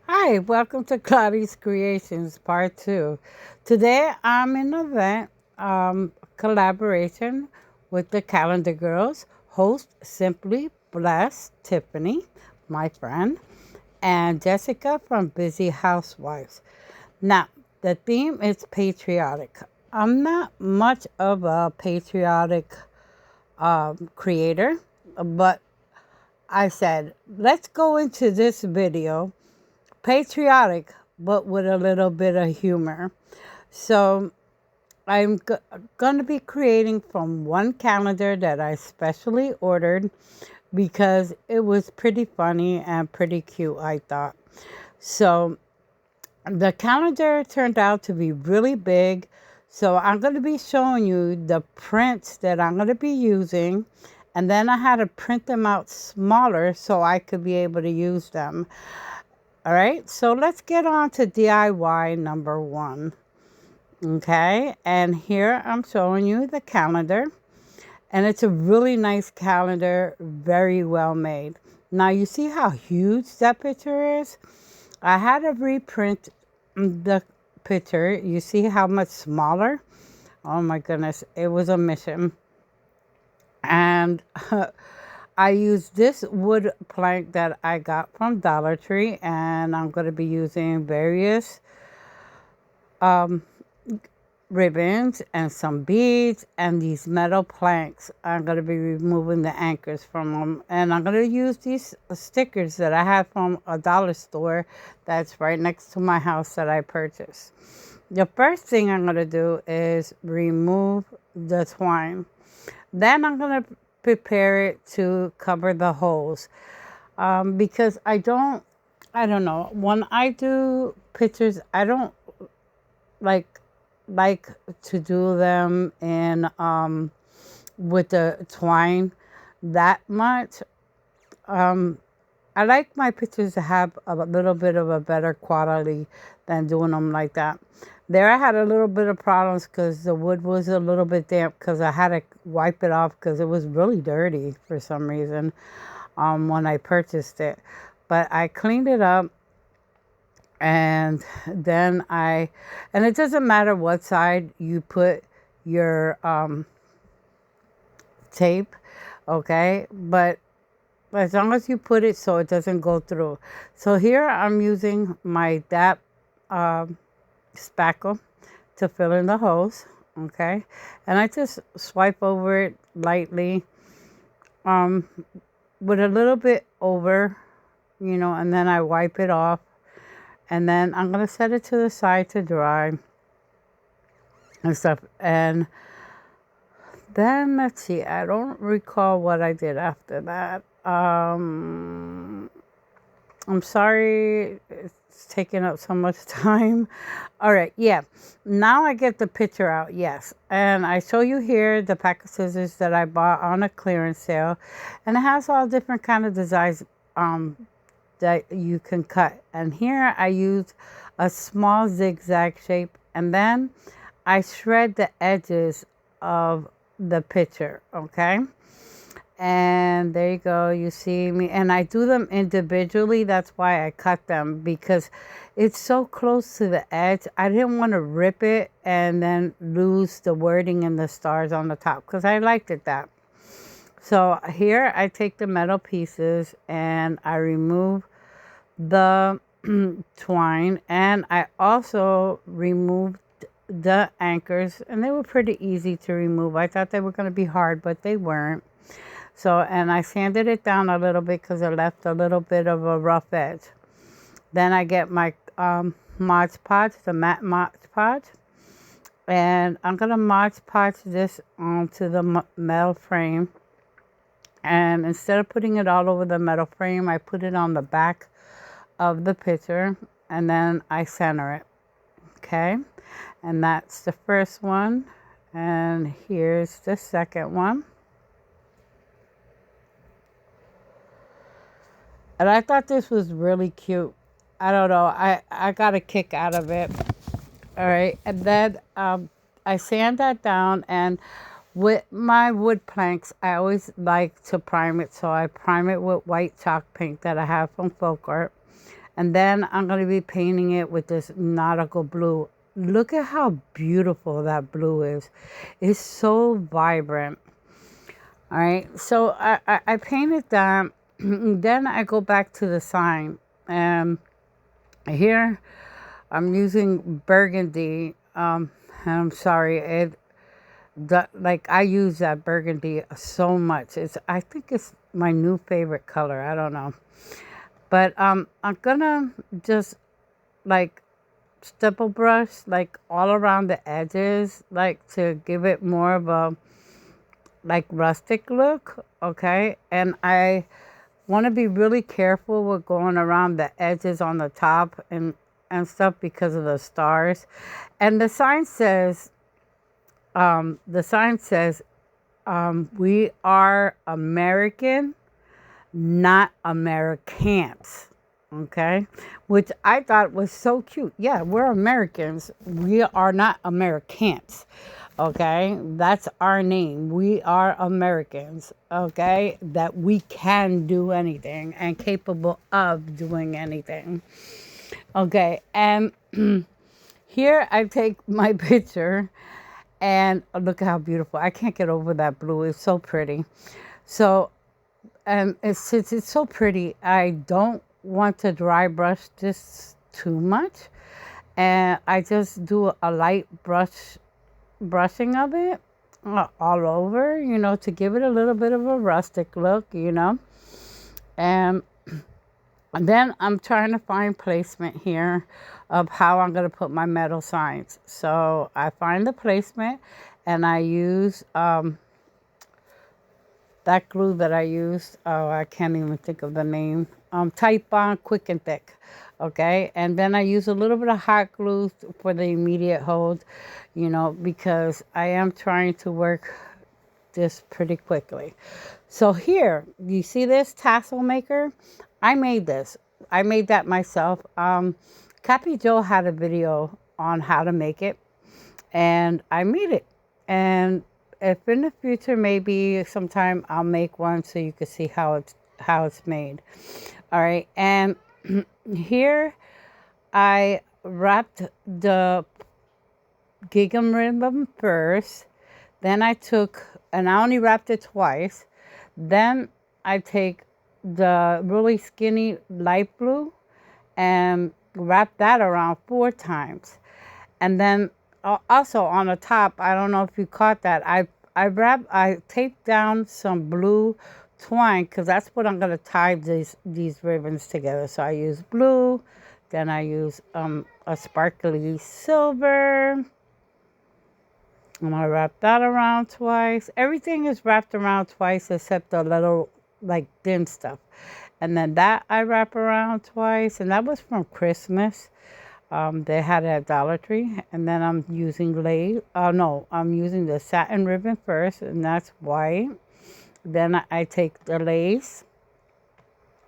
Hi, welcome to Claudia's Creations Part 2. Today I'm in an event collaboration with the Calendar Girls, host Simply Blessed Tiffany, my friend, and Jessica from Busy Housewives. Now, the theme is patriotic. I'm not much of a patriotic creator, but I said, let's go into this video patriotic, but with a little bit of humor. So I'm going to be creating from one calendar that I specially ordered because it was pretty funny and pretty cute, I thought. So the calendar turned out to be really big. So I'm going to be showing you the prints that I'm going to be using. And then I had to print them out smaller so I could be able to use them. All right, so let's get on to DIY number one. Okay, and here I'm showing you the calendar, and it's a really nice calendar, very well made. Now, you see how huge that picture is? I had to reprint the picture. You see how much smaller? Oh my goodness, it was a mission. And I used this wood plank that I got from Dollar Tree, and I'm going to be using various um, ribbons and some beads and these metal planks. I'm going to be removing the anchors from them, and I'm going to use these stickers that I have from a dollar store that's right next to my house that I purchased. The first thing I'm going to do is remove the twine. Then I'm going to prepare it to cover the holes because I don't know, when I do pictures, I don't like like to do them in with the twine that much. Um, I like my pictures to have a little bit of a better quality than doing them like that. There, I had a little bit of problems because the wood was a little bit damp because I had to wipe it off because it was really dirty for some reason when I purchased it. But I cleaned it up and then and it doesn't matter what side you put your tape, okay? But as long as you put it so it doesn't go through. So here I'm using my DAP spackle to fill in the holes, okay? And I just swipe over it lightly um, with a little bit over, and then I wipe it off. And then I'm going to set it to the side to dry and stuff. And then let's see, I don't recall what I did after that. I'm sorry it's taking up so much time. All right, yeah. Now I get the picture out, yes. And I show you here the pack of scissors that I bought on a clearance sale. And it has all different kind of designs that you can cut. And here I use a small zigzag shape. And then I shred the edges of the picture, okay? And there you go, you see me, and I do them individually. That's why I cut them, because it's so close to the edge. I didn't want to rip it and then lose the wording and the stars on the top because I liked it that. So here I take the metal pieces and I remove the twine, and I also removed the anchors, and they were pretty easy to remove. I thought they were going to be hard, but they weren't. So, and I sanded it down a little bit because it left a little bit of a rough edge. Then I get my Mod Podge, the matte Mod Podge, and I'm going to Mod Podge this onto the metal frame. And instead of putting it all over the metal frame, I put it on the back of the picture, and then I center it. Okay, and that's the first one, and here's the second one. And I thought this was really cute. I don't know. I got a kick out of it. All right. And then I sand that down. And with my wood planks, I always like to prime it. So I prime it with white chalk paint that I have from Folk Art. And then I'm going to be painting it with this nautical blue. Look at how beautiful that blue is. It's so vibrant. All right, so I painted that. Then I go back to the sign. And here I'm using burgundy. And I'm sorry, like I use that burgundy so much. I think it's my new favorite color. I don't know. But I'm gonna just like stipple brush like all around the edges, like to give it more of a like rustic look. Okay, and I want to be really careful with going around the edges on the top and stuff because of the stars. And the sign says we are American, not Americans. Okay, which I thought was so cute. Yeah, we're Americans. We are not Americans. Okay, that's our name. We are Americans. Okay, that we can do anything and capable of doing anything. Okay, and here I take my picture and look at how beautiful. I can't get over that blue. It's so pretty. So, and since it's so pretty, I don't want to dry brush this too much. And I just do a light brushing of it all over, to give it a little bit of a rustic look, And then I'm trying to find placement here of how I'm going to put my metal signs. So I find the placement and I use that glue that I used. Oh, I can't even think of the name. Type on Quick and Thick. Okay. And then I use a little bit of hot glue for the immediate hold, because I am trying to work this pretty quickly. So here, you see this tassel maker? I made this. I made that myself. Cappy Joe had a video on how to make it, and I made it. And if in the future, maybe sometime I'll make one so you can see how it's made. All right, and here I wrapped the gingham ribbon first. Then I took, and I only wrapped it twice. Then I take the really skinny light blue and wrap that around 4 times. And then also on the top, I don't know if you caught that, I taped down some blue twine because that's what I'm going to tie these ribbons together. So I use blue, then I use a sparkly silver. I'm going to wrap that around twice. Everything is wrapped around twice except the little like thin stuff. And then that I wrap around twice. And that was from Christmas. They had it at Dollar Tree. And then I'm using I'm using the satin ribbon first. And that's white. Then I take the lace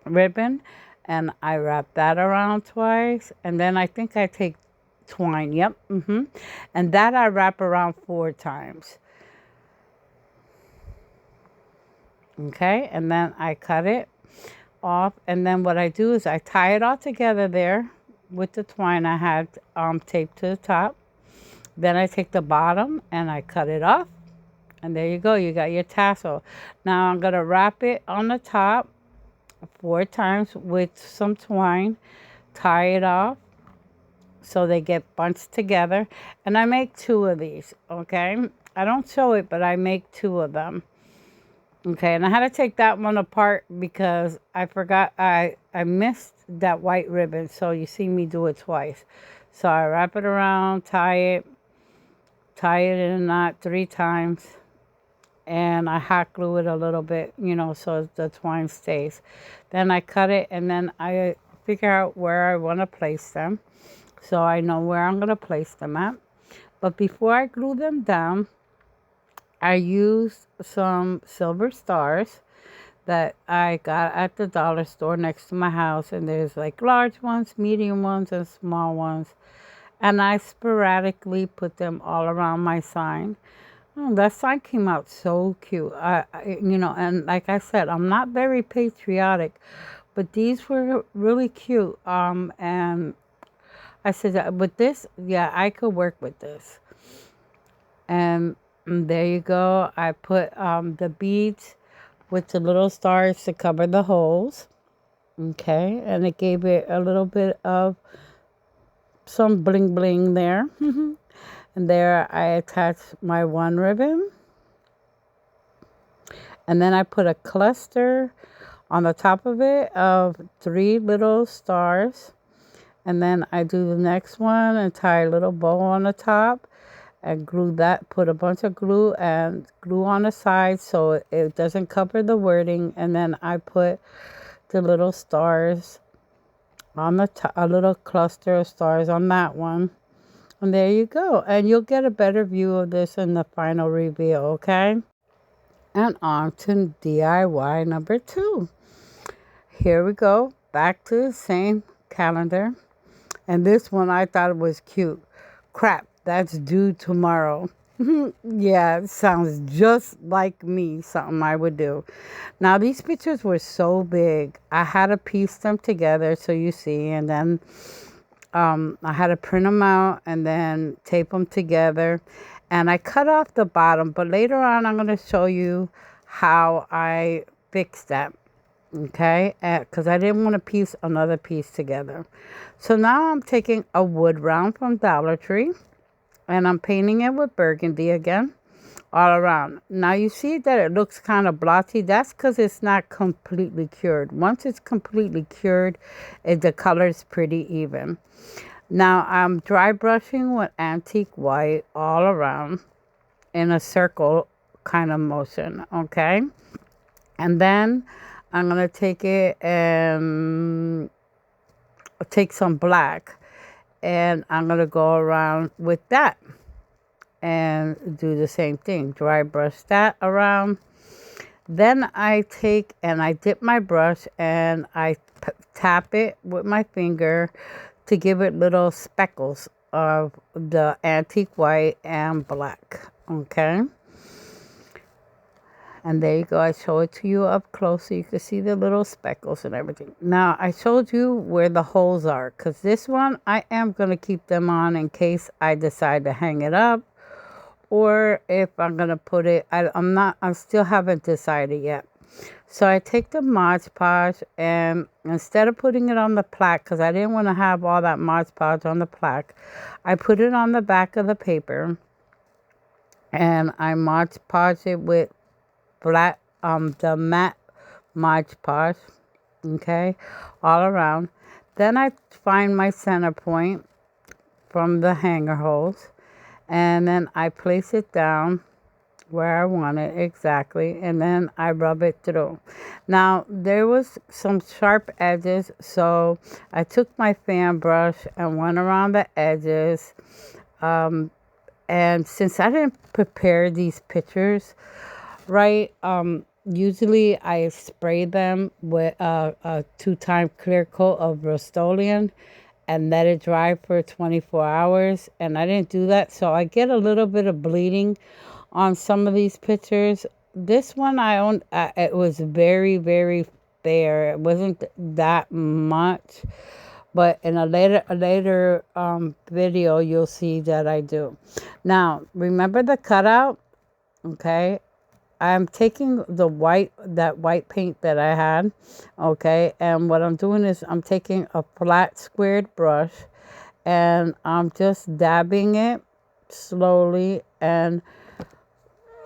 ribbon and I wrap that around twice. And then I think I take twine. Yep. And that I wrap around 4 times. Okay. And then I cut it off. And then what I do is I tie it all together there with the twine I had taped to the top. Then I take the bottom and I cut it off. And there you go. You got your tassel. Now I'm going to wrap it on the top 4 times with some twine. Tie it off so they get bunched together. And I make 2 of these, okay? I don't show it, but I make 2 of them. Okay, and I had to take that one apart because I forgot, I missed that white ribbon. So you see me do it twice. So I wrap it around, tie it in a knot 3 times. And I hot glue it a little bit, so the twine stays. Then I cut it and then I figure out where I want to place them. So I know where I'm going to place them at. But before I glue them down, I used some silver stars that I got at the dollar store next to my house. And there's like large ones, medium ones, and small ones. And I sporadically put them all around my sign. Oh, that sign came out so cute. And like I said, I'm not very patriotic, but these were really cute. And I said, with this, yeah, I could work with this. And there you go. I put the beads with the little stars to cover the holes. Okay, and it gave it a little bit of some bling bling there. And there I attached my one ribbon. And then I put a cluster on the top of it of 3 little stars. And then I do the next one and tie a little bow on the top and glue that, put a bunch of glue and glue on the side so it doesn't cover the wording. And then I put the little stars on the top, a little cluster of stars on that one. And there you go. And you'll get a better view of this in the final reveal, okay? And on to DIY number 2. Here we go. Back to the same calendar. And this one I thought it was cute. Crap, that's due tomorrow. Yeah, it sounds just like me, something I would do. Now, these pictures were so big. I had to piece them together so you see. And then I had to print them out and then tape them together. And I cut off the bottom. But later on, I'm going to show you how I fixed that. Okay, because I didn't want to piece another piece together. So now I'm taking a wood round from Dollar Tree and I'm painting it with burgundy again all around. Now you see that it looks kind of blotchy. That's because it's not completely cured. Once it's completely cured, the color is pretty even. Now I'm dry brushing with antique white all around in a circle kind of motion. Okay, and then I'm going to take it and take some black and I'm going to go around with that and do the same thing. Dry brush that around. Then I take and I dip my brush and I tap it with my finger to give it little speckles of the antique white and black. Okay. And there you go. I show it to you up close so you can see the little speckles and everything. Now, I showed you where the holes are because this one, I am going to keep them on in case I decide to hang it up or if I'm going to put it. I still haven't decided yet. So I take the Mod Podge and instead of putting it on the plaque, because I didn't want to have all that Mod Podge on the plaque, I put it on the back of the paper and I Mod Podge it with black, the matte Mod Podge, okay, all around. Then I find my center point from the hanger holes, and then I place it down where I want it exactly, and then I rub it through. Now, there was some sharp edges, so I took my fan brush and went around the edges, and since I didn't prepare these pictures, right, usually I spray them with a 2-time clear coat of Rust-Oleum and let it dry for 24 hours. And I didn't do that, so I get a little bit of bleeding on some of these pictures. This one I owned, it was very, very fair. It wasn't that much, but in a later video, you'll see that I do. Now, remember the cutout, okay? I'm taking that white paint that I had, okay, and what I'm doing is I'm taking a flat squared brush and I'm just dabbing it slowly and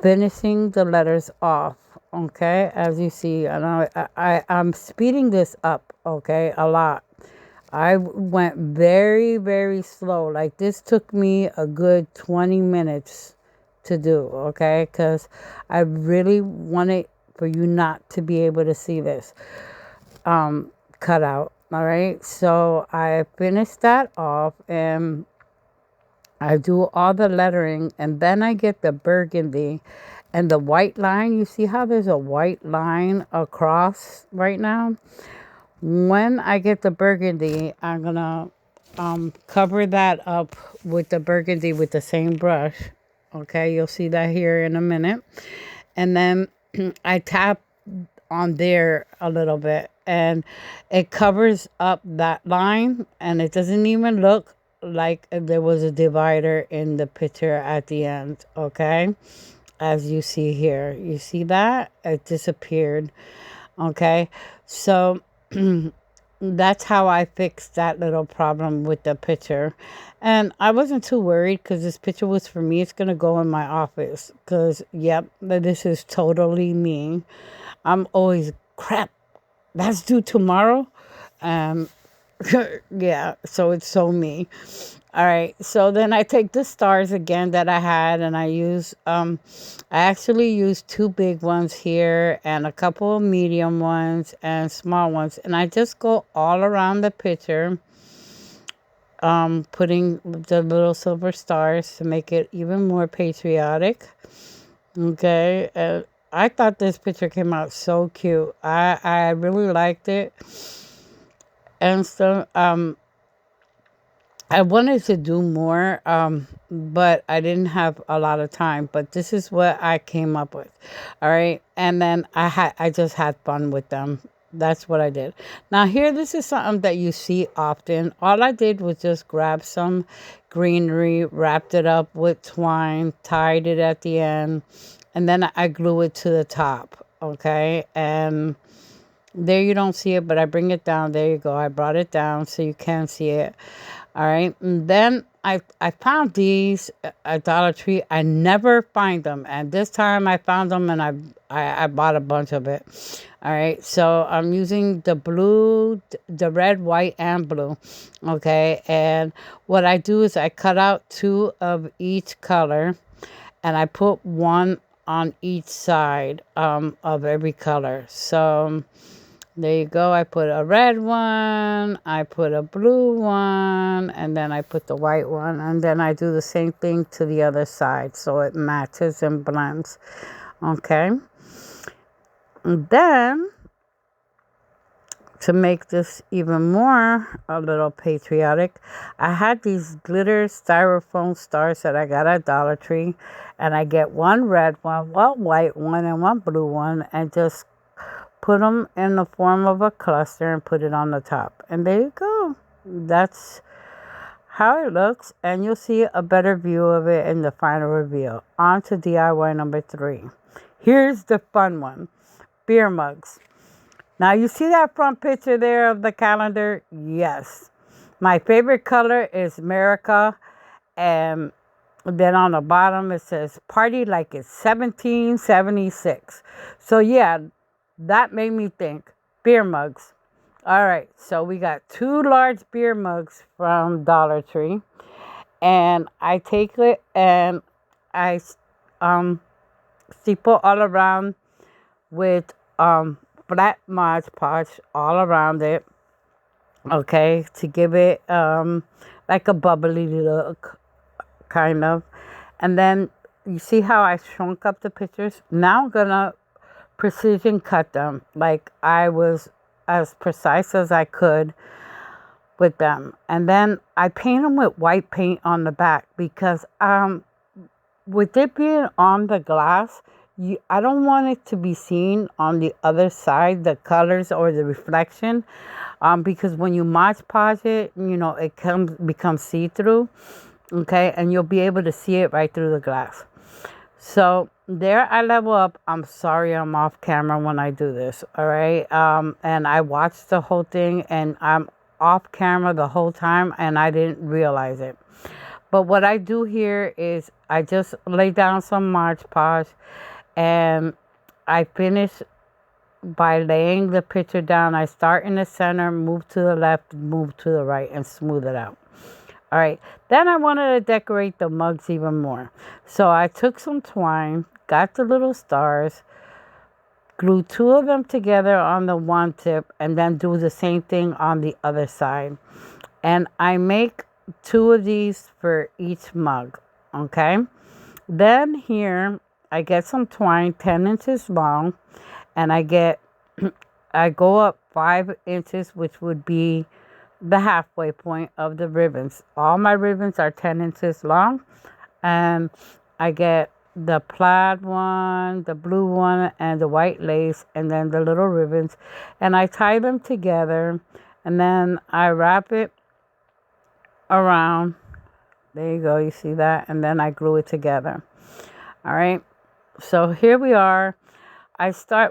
finishing the letters off, okay, as you see. And I'm speeding this up, okay, a lot. I went very, very slow. Like this took me a good 20 minutes to do, okay, because I really wanted for you not to be able to see this cut out. All right, so I finished that off and I do all the lettering, and then I get the burgundy and the white line. You see how there's a white line across right now? When I get the burgundy, I'm gonna cover that up with the burgundy with the same brush. Okay, you'll see that here in a minute. And then I tap on there a little bit and it covers up that line, and it doesn't even look like there was a divider in the picture at the end, okay? As you see here, you see that it disappeared, okay? So that's how I fixed that little problem with the picture. And I wasn't too worried because this picture was for me. It's going to go in my office because, yep, this is totally me. I'm always, crap, that's due tomorrow. Um, yeah, so it's so me. All right, so then I take the stars again that I had, and I actually used two big ones here and a couple of medium ones and small ones, and I just go all around the picture, putting the little silver stars to make it even more patriotic. Okay, I thought this picture came out so cute. I really liked it, and so I wanted to do more, but I didn't have a lot of time. But this is what I came up with. All right. And then I just had fun with them. That's what I did. Now here, this is something that you see often. All I did was just grab some greenery, wrapped it up with twine, tied it at the end, and then I glue it to the top. Okay. And there you don't see it, but I bring it down. There you go. I brought it down so you can see it. All right. And then I found these at Dollar Tree. I never find them. And this time I found them, and I bought a bunch of it. All right. So I'm using the blue, the red, white, and blue. Okay. And what I do is I cut out two of each color, and I put one on each side of every color. So there you go. I put a red one, I put a blue one, and then I put the white one. And then I do the same thing to the other side so it matches and blends. Okay. And then to make this even more a little patriotic, I had these glitter styrofoam stars that I got at Dollar Tree. And I get one red one white one, and one blue one, and just put them in the form of a cluster and put it on the top. And there you go. That's how it looks. And you'll see a better view of it in the final reveal. On to DIY number 3. Here's the fun one. Beer mugs. Now you see that front picture there of the calendar? Yes. My favorite color is America. And then on the bottom it says party like it's 1776. So yeah, that made me think beer mugs. All right, so we got 2 large beer mugs from Dollar Tree, and I take it and I steeple all around with flat Mod Podge all around it. Okay, to give it like a bubbly look, kind of. And then you see how I shrunk up the pictures? Now I'm gonna precision cut them. Like I was as precise as I could with them. And then I paint them with white paint on the back because with it being on the glass, I don't want it to be seen on the other side, the colors or the reflection, because when you Mod Podge it, it becomes see-through, okay, and you'll be able to see it right through the glass. So there I level up. I'm sorry I'm off camera when I do this, all right? And I watched the whole thing, and I'm off camera the whole time, and I didn't realize it. But what I do here is I just lay down some Mod Podge, and I finish by laying the picture down. I start in the center, move to the left, move to the right, and smooth it out. All right, then I wanted to decorate the mugs even more. So I took some twine, got the little stars, glued 2 of them together on the one tip, and then do the same thing on the other side. And I make 2 of these for each mug, okay? Then here, I get some twine 10 inches long, and I go up 5 inches, which would be the halfway point of the ribbons. All my ribbons are 10 inches long, and I get the plaid one, the blue one, and the white lace, and then the little ribbons. And I tie them together, and then I wrap it around. There you go, you see that? And then I glue it together. All right. So here we are.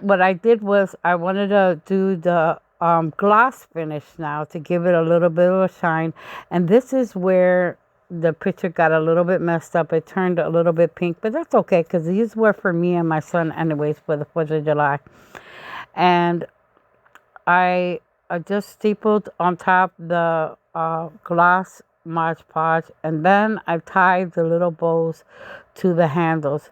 What I did was I wanted to do the gloss finish now to give it a little bit of a shine. And this is where the picture got a little bit messed up. It turned a little bit pink, but that's okay because these were for me and my son anyways for the 4th of July. And I just stapled on top the gloss Mod Podge, and then I tied the little bows to the handles.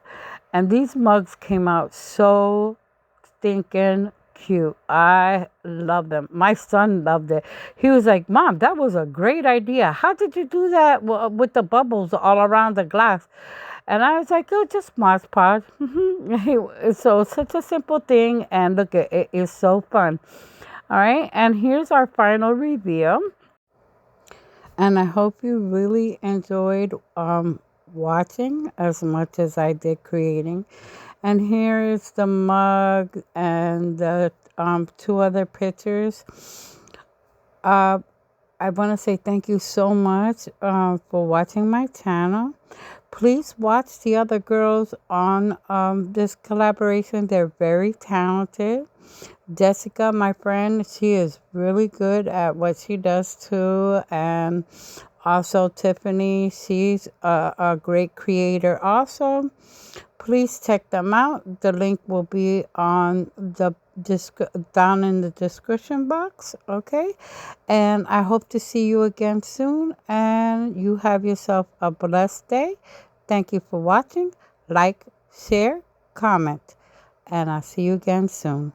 And these mugs came out so stinking cute. I love them. My son loved it. He was like, Mom, that was a great idea. How did you do that with the bubbles all around the glass? And I was like, oh, just Mod Podge. So such a simple thing. And look, it is so fun. All right. And here's our final reveal. And I hope you really enjoyed watching as much as I did creating. And here is the mug and the 2 other pictures. I want to say thank you so much for watching my channel. Please watch the other girls on this collaboration. They're very talented. Jessica, my friend, she is really good at what she does too. And also Tiffany, she's a great creator also. Please check them out. The link will be on the down in the description box. Okay. And I hope to see you again soon. And you have yourself a blessed day. Thank you for watching. Like, share, comment. And I'll see you again soon.